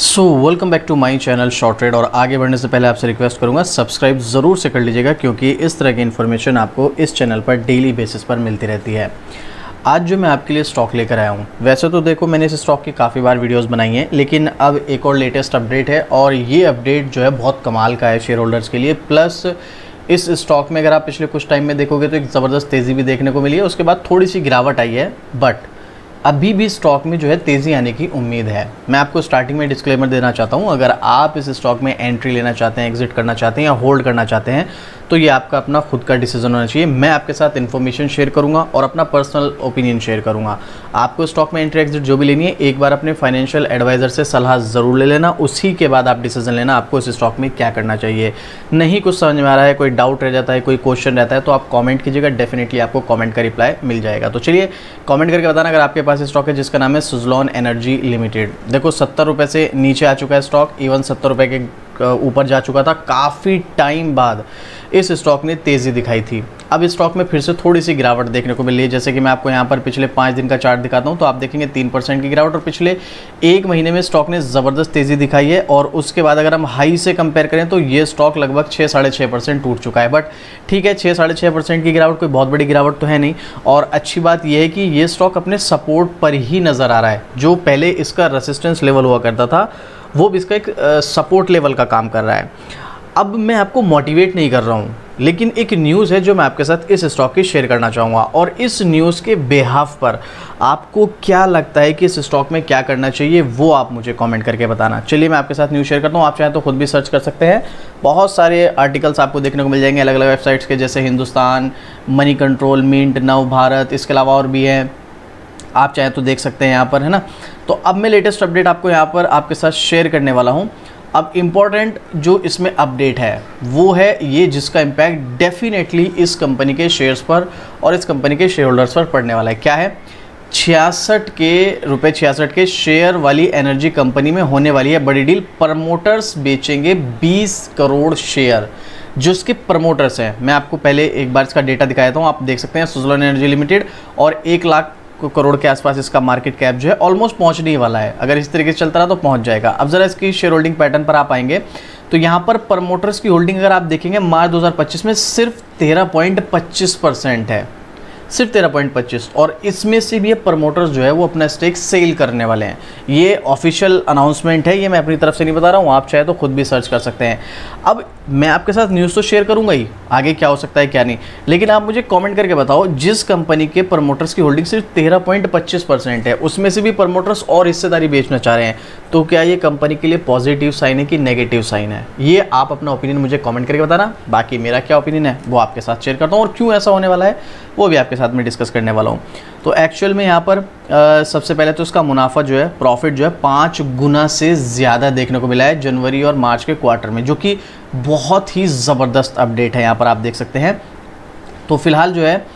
Welcome back to my channel short trade. और आगे बढ़ने से पहले आपसे रिक्वेस्ट करूंगा सब्सक्राइब ज़रूर से कर लीजिएगा, क्योंकि इस तरह की इन्फॉर्मेशन आपको इस चैनल पर डेली बेसिस पर मिलती रहती है। आज जो मैं आपके लिए स्टॉक लेकर आया हूँ, वैसे तो देखो मैंने इस स्टॉक की काफ़ी बार वीडियोस बनाई हैं, लेकिन अब एक और लेटेस्ट अपडेट है और ये अपडेट जो है बहुत कमाल का है शेयर होल्डर्स के लिए। प्लस इस स्टॉक में अगर आप पिछले कुछ टाइम में देखोगे तो एक ज़बरदस्त तेज़ी भी देखने को मिली है, उसके बाद थोड़ी सी गिरावट आई है, बट अभी भी स्टॉक में जो है तेज़ी आने की उम्मीद है। मैं आपको स्टार्टिंग में डिस्क्लेमर देना चाहता हूं, अगर आप इस स्टॉक में एंट्री लेना चाहते हैं, एग्जिट करना चाहते हैं या होल्ड करना चाहते हैं तो ये आपका अपना खुद का डिसीजन होना चाहिए। मैं आपके साथ इन्फॉर्मेशन शेयर करूंगा और अपना पर्सनल ओपिनियन शेयर करूंगा। आपको स्टॉक में एंट्री एग्जिट जो भी लेनी है, एक बार अपने फाइनेंशियल एडवाइज़र से सलाह ज़रूर ले लेना, उसी के बाद आप डिसीजन लेना आपको इस स्टॉक में क्या करना चाहिए। नहीं कुछ समझ में आ रहा है, कोई डाउट रह जाता है, कोई क्वेश्चन रहता है, तो आप कॉमेंट कीजिएगा, डेफिनेटली आपको कॉमेंट का रिप्लाई मिल जाएगा। तो चलिए कॉमेंट करके बताना अगर आपके पास स्टॉक है जिसका नाम है सुज़लॉन एनर्जी लिमिटेड। देखो 70 रुपये से नीचे आ चुका है स्टॉक, इवन 70 रुपये के ऊपर जा चुका था। काफ़ी टाइम बाद इस स्टॉक ने तेज़ी दिखाई थी। अब इस स्टॉक में फिर से थोड़ी सी गिरावट देखने को मिली है। जैसे कि मैं आपको यहाँ पर पिछले 5 दिन का चार्ट दिखाता हूँ तो आप देखेंगे 3% की गिरावट, और पिछले एक महीने में स्टॉक ने ज़बरदस्त तेज़ी दिखाई है। और उसके बाद अगर हम हाई से कंपेयर करें तो ये स्टॉक लगभग 6-6.5% टूट चुका है। बट ठीक है, 6-6.5% की गिरावट कोई बहुत बड़ी गिरावट तो है नहीं। और अच्छी बात यह है कि ये स्टॉक अपने सपोर्ट पर ही नज़र आ रहा है। जो पहले इसका रेसिस्टेंस लेवल हुआ करता था वो भी इसका एक सपोर्ट लेवल का काम कर रहा है। अब मैं आपको मोटिवेट नहीं कर रहा हूँ, लेकिन एक न्यूज़ है जो मैं आपके साथ इस स्टॉक की शेयर करना चाहूँगा, और इस न्यूज़ के बेहाफ पर आपको क्या लगता है कि इस स्टॉक में क्या करना चाहिए वो आप मुझे कमेंट करके बताना। चलिए मैं आपके साथ न्यूज़ शेयर करता हूँ, आप चाहें तो खुद भी सर्च कर सकते हैं। बहुत सारे आर्टिकल्स आपको देखने को मिल जाएंगे अलग अलग वेबसाइट्स के, जैसे हिंदुस्तान, मनी कंट्रोल, मिंट, नव भारत, इसके अलावा और भी हैं, आप चाहें तो देख सकते हैं यहाँ पर, है ना। तो अब मैं लेटेस्ट अपडेट आपको यहाँ पर आपके साथ शेयर करने वाला हूँ। अब इम्पॉर्टेंट जो इसमें अपडेट है वो है ये, जिसका इम्पैक्ट डेफिनेटली इस कंपनी के शेयर्स पर और इस कंपनी के शेयर होल्डर्स पर पड़ने वाला है। क्या है? 66 के शेयर वाली एनर्जी कंपनी में होने वाली है बड़ी डील। प्रमोटर्स बेचेंगे 20 करोड़ शेयर। जो इसके प्रमोटर्स हैं, मैं आपको पहले एक बार इसका डेटा दिखाया था, आप देख सकते हैं सुज़लॉन एनर्जी लिमिटेड, और 1 लाख करोड़ के आसपास इसका मार्केट कैप जो है ऑलमोस्ट पहुंचने ही वाला है। अगर इस तरीके से चलता रहा तो पहुंच जाएगा। अब जरा इसकी शेयर होल्डिंग पैटर्न पर आप आएंगे तो यहाँ पर प्रमोटर्स की होल्डिंग अगर आप देखेंगे मार्च 2025 में सिर्फ 13.25% है, सिर्फ 13.25, और इसमें से भी ये प्रमोटर्स जो है वो अपना स्टेक सेल करने वाले हैं। ये ऑफिशियल अनाउंसमेंट है, ये मैं अपनी तरफ से नहीं बता रहा हूँ, आप चाहे तो खुद भी सर्च कर सकते हैं। अब मैं आपके साथ न्यूज़ तो शेयर करूंगा ही, आगे क्या हो सकता है क्या नहीं, लेकिन आप मुझे कमेंट करके बताओ, जिस कंपनी के प्रमोटर्स की होल्डिंग सिर्फ 13.25% है, उसमें से भी प्रमोटर्स और हिस्सेदारी बेचना चाह रहे हैं, तो क्या ये कंपनी के लिए पॉजिटिव साइन है कि नेगेटिव साइन है? ये आप अपना ओपिनियन मुझे कमेंट करके बताना। बाकी मेरा क्या ओपिनियन है वो आपके साथ शेयर करता हूँ, और क्यों ऐसा होने वाला है वो भी आपके साथ में डिस्कस करने वाला हूँ। तो एक्चुअल में यहाँ पर सबसे पहले तो इसका मुनाफा जो है, प्रॉफिट जो है 5 गुना से ज़्यादा देखने को मिला है जनवरी और मार्च के क्वार्टर में, जो कि बहुत ही ज़बरदस्त अपडेट है। यहाँ पर आप देख सकते हैं। तो फिलहाल जो है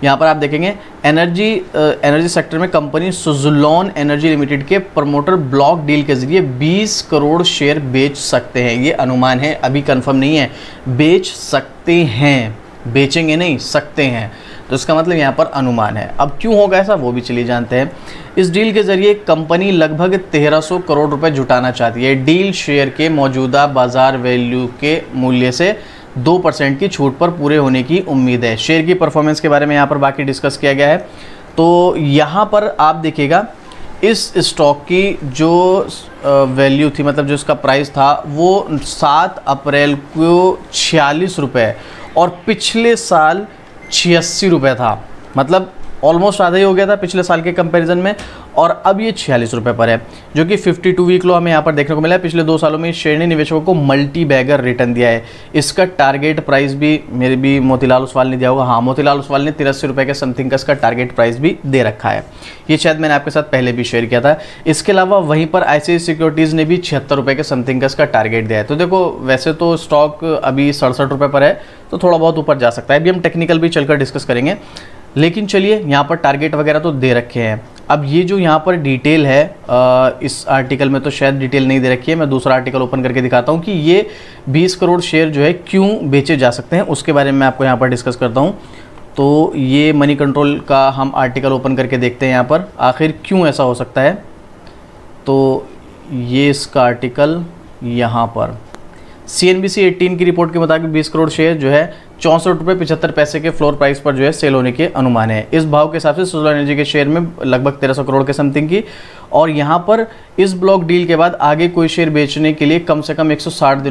यहाँ पर आप देखेंगे एनर्जी सेक्टर में कंपनी सुज़लॉन एनर्जी लिमिटेड के प्रमोटर ब्लॉक डील के जरिए 20 करोड़ शेयर बेच सकते हैं। ये अनुमान है, अभी कंफर्म नहीं है। बेच सकते हैं, बेचेंगे नहीं, सकते हैं, तो इसका मतलब यहाँ पर अनुमान है। अब क्यों होगा ऐसा वो भी चलिए जानते हैं। इस डील के जरिए कंपनी लगभग 1300 करोड़ रुपए जुटाना चाहती है। डील शेयर के मौजूदा बाजार वैल्यू के मूल्य से 2% की छूट पर पूरे होने की उम्मीद है। शेयर की परफॉर्मेंस के बारे में यहाँ पर बाकी डिस्कस किया गया है। तो यहाँ पर आप देखिएगा इस स्टॉक की जो वैल्यू थी, मतलब जो इसका प्राइस था, वो 7 अप्रैल को 46 रुपये और पिछले साल 86 रुपये था। मतलब ऑलमोस्ट आधा ही हो गया था पिछले साल के कंपैरिजन में, और अब ये 46 रुपये पर है, जो कि 52 वीक लो हमें यहाँ पर देखने को मिला है। पिछले 2 सालों में शेयर ने निवेशकों को मल्टी बैगर रिटर्न दिया है। इसका टारगेट प्राइस भी मेरे भी मोतीलाल ओसवाल ने दिया होगा, हाँ मोतीलाल ओसवाल ने 83 रुपये के समथिंग का इसका टारगेट प्राइस भी दे रखा है। ये शायद मैंने आपके साथ पहले भी शेयर किया था। इसके अलावा वहीं पर ICICI सिक्योरिटीज़ ने भी 76 रुपये के समथिंग का इसका टारगेट दिया है। तो देखो वैसे तो स्टॉक अभी 67 रुपये पर है, तो थोड़ा बहुत ऊपर जा सकता है। अभी हम टेक्निकल भी चलकर डिस्कस करेंगे, लेकिन चलिए यहाँ पर टारगेट वगैरह तो दे रखे हैं। अब ये जो यहाँ पर डिटेल है, इस आर्टिकल में तो शायद डिटेल नहीं दे रखी है, मैं दूसरा आर्टिकल ओपन करके दिखाता हूँ कि ये 20 करोड़ शेयर जो है क्यों बेचे जा सकते हैं, उसके बारे में मैं आपको यहाँ पर डिस्कस करता हूँ। तो ये मनी कंट्रोल का हम आर्टिकल ओपन करके देखते हैं यहाँ पर आखिर क्यों ऐसा हो सकता है। तो ये इसका आर्टिकल यहाँ पर CNBC 18 की रिपोर्ट के मुताबिक 20 करोड़ शेयर जो है 64.75 के फ्लोर प्राइस पर जो है सेल होने के अनुमान है। इस भाव के हिसाब से सोलर एनर्जी के शेयर में लगभग 1300 करोड़ के समथिंग की, और यहाँ पर इस ब्लॉक डील के बाद आगे कोई शेयर बेचने के लिए कम से कम 180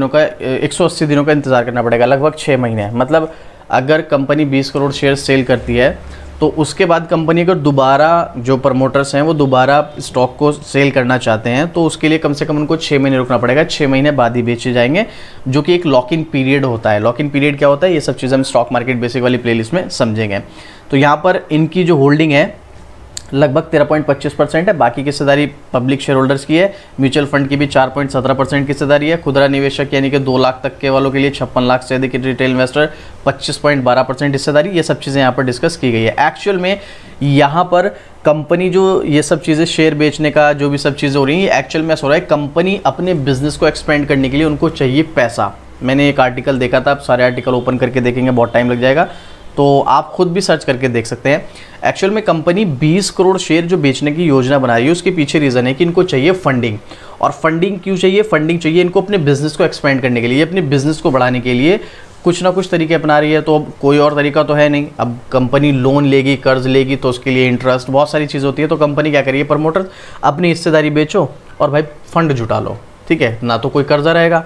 दिनों का इंतजार करना पड़ेगा, लगभग 6 महीने। मतलब अगर कंपनी 20 करोड़ शेयर सेल करती है तो उसके बाद कंपनी अगर दोबारा जो प्रमोटर्स हैं वो दोबारा स्टॉक को सेल करना चाहते हैं तो उसके लिए कम से कम उनको 6 महीने रुकना पड़ेगा। 6 महीने बाद ही बेचे जाएंगे, जो कि एक लॉक इन पीरियड होता है। लॉक इन पीरियड क्या होता है, ये सब चीज़ें हम स्टॉक मार्केट बेसिक वाली प्लेलिस्ट में समझेंगे। तो यहाँ पर इनकी जो होल्डिंग है लगभग 13.25% है। बाकी की हिस्सेदारी पब्लिक शेयर होल्डर्स की है। म्यूचुअल फंड की भी 4.17% की हिस्सेदारी है। खुदरा निवेशक यानी कि 2 लाख तक के वालों के लिए 56 लाख से अधिक रिटेल इन्वेस्टर 25.12% हिस्सेदारी। ये सब चीज़ें यहाँ पर डिस्कस की गई है। एक्चुअल में यहाँ पर कंपनी जो ये सब चीज़ें शेयर बेचने का जो भी सब चीज़ें हो रही हैं, एक्चुअल में ऐसा हो रहा है कंपनी अपने बिजनेस को एक्सपेंड करने के लिए उनको चाहिए पैसा। मैंने एक आर्टिकल देखा था, आप सारे आर्टिकल ओपन करके देखेंगे बहुत टाइम लग जाएगा, तो आप खुद भी सर्च करके देख सकते हैं। एक्चुअल में कंपनी 20 करोड़ शेयर जो बेचने की योजना बना रही है, उसके पीछे रीज़न है कि इनको चाहिए फंडिंग। और फंडिंग क्यों चाहिए? फंडिंग चाहिए इनको अपने बिजनेस को एक्सपेंड करने के लिए, अपने बिजनेस को बढ़ाने के लिए कुछ ना कुछ तरीके अपना रही है। तो अब कोई और तरीका तो है नहीं। अब कंपनी लोन लेगी, कर्ज लेगी, तो उसके लिए इंटरेस्ट, बहुत सारी चीज़ होती है। तो कंपनी क्या करिए, प्रमोटर अपनी हिस्सेदारी बेचो और भाई फंड जुटा लो, ठीक है ना। तो कोई कर्जा रहेगा,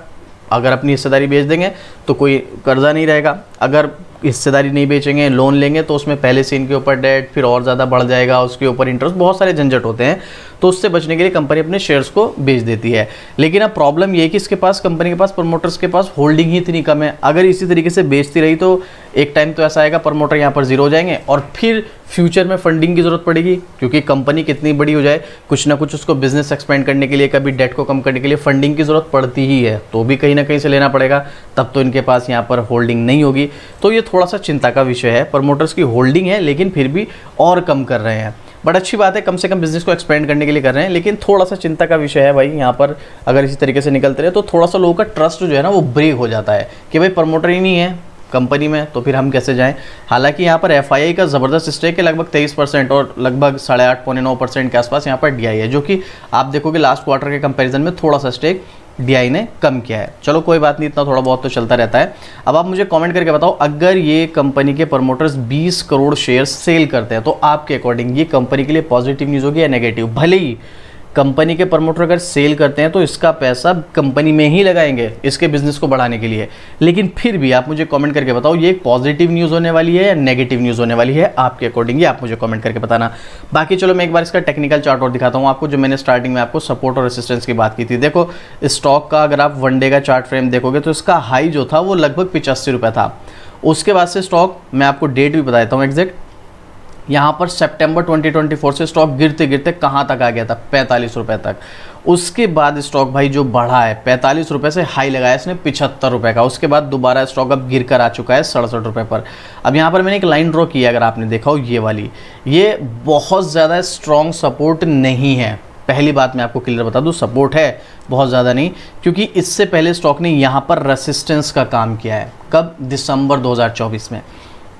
अगर अपनी हिस्सेदारी बेच देंगे तो कोई कर्जा नहीं रहेगा। अगर हिस्सेदारी नहीं बेचेंगे, लोन लेंगे, तो उसमें पहले से इनके ऊपर डेट फिर और ज़्यादा बढ़ जाएगा, उसके ऊपर इंटरेस्ट, बहुत सारे झंझट होते हैं। तो उससे बचने के लिए कंपनी अपने शेयर्स को बेच देती है। लेकिन अब प्रॉब्लम ये है कि इसके पास, कंपनी के पास, प्रमोटर्स के पास होल्डिंग ही इतनी कम है। अगर इसी तरीके से बेचती रही तो एक टाइम तो ऐसा आएगा प्रमोटर यहाँ पर जीरो हो जाएंगे और फिर फ्यूचर में फंडिंग की ज़रूरत पड़ेगी, क्योंकि कंपनी कितनी बड़ी हो जाए, कुछ ना कुछ उसको बिजनेस एक्सपेंड करने के लिए, कभी डेट को कम करने के लिए फंडिंग की ज़रूरत पड़ती ही है। तो भी कहीं ना कहीं से लेना पड़ेगा, तब तो इनके पास यहाँ पर होल्डिंग नहीं होगी। तो ये थोड़ा सा चिंता का विषय है। प्रमोटर्स की होल्डिंग है लेकिन फिर भी और कम कर रहे हैं। बट अच्छी बात है, कम से कम बिजनेस को एक्सपेंड करने के लिए कर रहे हैं, लेकिन थोड़ा सा चिंता का विषय है भाई। यहाँ पर अगर इसी तरीके से निकलते रहे तो थोड़ा सा लोगों का ट्रस्ट जो है ना वो ब्रेक हो जाता है कि भाई प्रमोटर ही नहीं है कंपनी में, तो फिर हम कैसे जाएं। हालांकि यहाँ पर FII का ज़बरदस्त स्टेक है, लगभग 23% और लगभग 8.5-9% के आसपास यहाँ पर DI है, जो कि आप देखोगे लास्ट क्वार्टर के कंपैरिजन में थोड़ा सा स्टेक DI ने कम किया है। चलो कोई बात नहीं, इतना थोड़ा बहुत तो चलता रहता है। अब आप मुझे कमेंट करके बताओ, अगर ये कंपनी के प्रमोटर्स 20 करोड़ शेयर सेल करते हैं तो आपके अकॉर्डिंग ये कंपनी के लिए पॉजिटिव न्यूज़ होगी या नेगेटिव? भले ही कंपनी के प्रमोटर अगर सेल करते हैं तो इसका पैसा कंपनी में ही लगाएंगे इसके बिजनेस को बढ़ाने के लिए, लेकिन फिर भी आप मुझे कमेंट करके बताओ ये एक पॉजिटिव न्यूज़ होने वाली है या नेगेटिव न्यूज़ होने वाली है आपके अकॉर्डिंग, ये आप मुझे कमेंट करके बताना। बाकी चलो मैं एक बार इसका टेक्निकल चार्ट और दिखाता हूँ आपको, जो मैंने स्टार्टिंग में आपको सपोर्ट और रेसिस्टेंस की बात की थी। देखो स्टॉक का अगर आप वन डे का चार्ट फ्रेम देखोगे तो इसका हाई जो था वो लगभग 85 रुपये था। उसके बाद से स्टॉक, मैं आपको डेट भी बता देता हूँ एग्जैक्ट, यहाँ पर सितंबर 2024 से स्टॉक गिरते गिरते कहाँ तक आ गया था? 45 रुपये तक। उसके बाद स्टॉक भाई जो बढ़ा है 45 रुपये से हाई लगाया इसने 75 रुपये का। उसके बाद दोबारा स्टॉक अब गिर कर आ चुका है 67 रुपये पर। अब यहाँ पर मैंने एक लाइन ड्रॉ की है, अगर आपने देखा हो ये वाली, ये बहुत ज़्यादा स्ट्रॉन्ग सपोर्ट नहीं है। पहली बात मैं आपको क्लियर बता दूं, सपोर्ट है बहुत ज़्यादा नहीं, क्योंकि इससे पहले स्टॉक ने यहाँ पर रेसिस्टेंस का काम किया है। कब? दिसंबर 2024 में।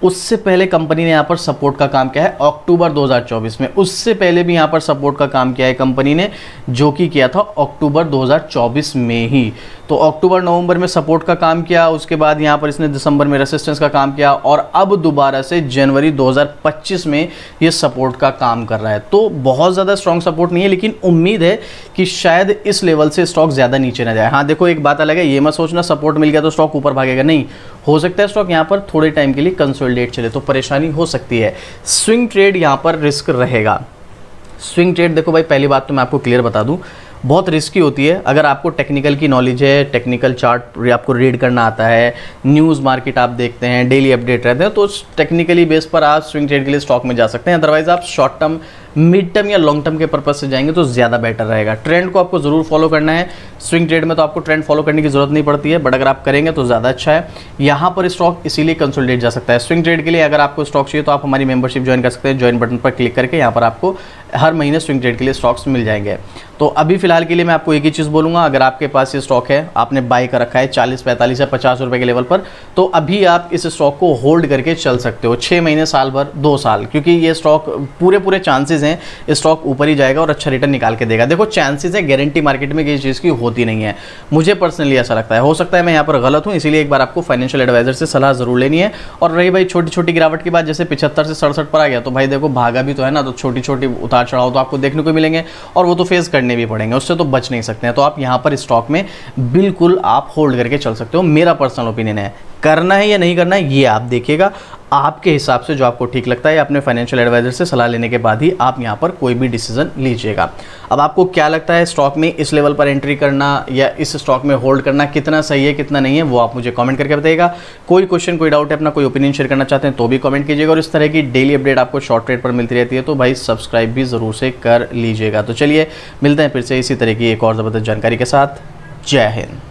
उससे पहले कंपनी ने यहाँ पर सपोर्ट का काम किया है अक्टूबर 2024 में। उससे पहले भी यहाँ पर सपोर्ट का काम किया है कंपनी ने, जो कि किया था अक्टूबर 2024 में ही। तो अक्टूबर नवंबर में सपोर्ट का काम किया, उसके बाद यहाँ पर इसने दिसंबर में रेसिस्टेंस का काम किया, और अब दोबारा से जनवरी 2025 में ये सपोर्ट का काम कर रहा है। तो बहुत ज़्यादा स्ट्रॉन्ग सपोर्ट नहीं है, लेकिन उम्मीद है कि शायद इस लेवल से स्टॉक ज़्यादा नीचे ना जाए। हाँ देखो एक बात अलग है, ये मत सोचना सपोर्ट मिल गया तो स्टॉक ऊपर भागेगा, नहीं। हो सकता है स्टॉक यहाँ पर थोड़े टाइम के लिए कंसोलिडेट चले तो परेशानी हो सकती है। स्विंग ट्रेड यहाँ पर रिस्क रहेगा। स्विंग ट्रेड देखो भाई, पहली बात तो मैं आपको क्लियर बता दूं, बहुत रिस्की होती है। अगर आपको टेक्निकल की नॉलेज है, टेक्निकल चार्ट आपको रीड करना आता है, न्यूज़ मार्केट आप देखते हैं, डेली अपडेट रहते हैं, तो टेक्निकली बेस पर आप स्विंग ट्रेड के लिए स्टॉक में जा सकते हैं। अदरवाइज आप शॉर्ट टर्म, मिड टर्म या लॉन्ग टर्म के पर्पज से जाएंगे तो ज़्यादा बेटर रहेगा। ट्रेंड को आपको ज़रूर फॉलो करना है। स्विंग ट्रेड में तो आपको ट्रेंड फॉलो करने की ज़रूरत नहीं पड़ती है, बट अगर आप करेंगे तो ज़्यादा अच्छा है। यहाँ पर स्टॉक इसीलिए कंसोलिडेट जा सकता है। स्विंग ट्रेड के लिए अगर आपको स्टॉक चाहिए तो आप हमारी मेंबरशिप ज्वाइन कर सकते हैं। ज्वाइन बटन पर क्लिक करके यहाँ पर आपको हर महीने स्विंग ट्रेड के लिए स्टॉक्स मिल जाएंगे। तो अभी फिलहाल के लिए मैं आपको एक ही चीज़ बोलूँगा, अगर आपके पास ये स्टॉक है, आपने बाई कर रखा है 40, 45 या 50 रुपये के लेवल पर, तो अभी आप इस स्टॉक को होल्ड करके चल सकते हो 6 महीने, साल भर, 2 साल, क्योंकि ये स्टॉक पूरे चांसेस हैं स्टॉक ऊपर ही जाएगा और अच्छा रिटर्न निकाल के देगा। देखो चांसेस है, गारंटी मार्केट में किसी चीज़ की होती नहीं है, मुझे पर्सनली ऐसा लगता है। हो सकता है मैं यहाँ पर गलत हूँ, इसीलिए एक बार आपको फाइनेंशियल एडवाइजर से सलाह जरूर लेनी है। और रही भाई छोटी छोटी गिरावट की बात, जैसे 75 से 67 पर आ गया, तो भाई देखो भागा भी तो है ना, तो छोटी छोटी उतार चढ़ाव तो आपको देखने को मिलेंगे और वो तो फेस करने भी पड़ेंगे, उससे तो बच नहीं सकते हैं। तो आप यहाँ पर स्टॉक में बिल्कुल आप होल्ड करके चल सकते हो। मेरा पर्सनल ओपिनियन है, करना है या नहीं करना है ये आप देखिएगा, आपके हिसाब से जो आपको ठीक लगता है, अपने फाइनेंशियल एडवाइजर से सलाह लेने के बाद ही आप यहाँ पर कोई भी डिसीजन लीजिएगा। अब आपको क्या लगता है, स्टॉक में इस लेवल पर एंट्री करना या इस स्टॉक में होल्ड करना कितना सही है कितना नहीं है, वो आप मुझे कमेंट करके बताइएगा। कोई क्वेश्चन, कोई डाउट है, अपना कोई ओपिनियन शेयर करना चाहते हैं तो भी कमेंट कीजिएगा। और इस तरह की डेली अपडेट आपको शॉर्ट ट्रेड पर मिलती रहती है, तो भाई सब्सक्राइब भी ज़रूर से कर लीजिएगा। तो चलिए मिलते हैं फिर से इसी तरह की एक और ज़बरदस्त जानकारी के साथ। जय हिंद।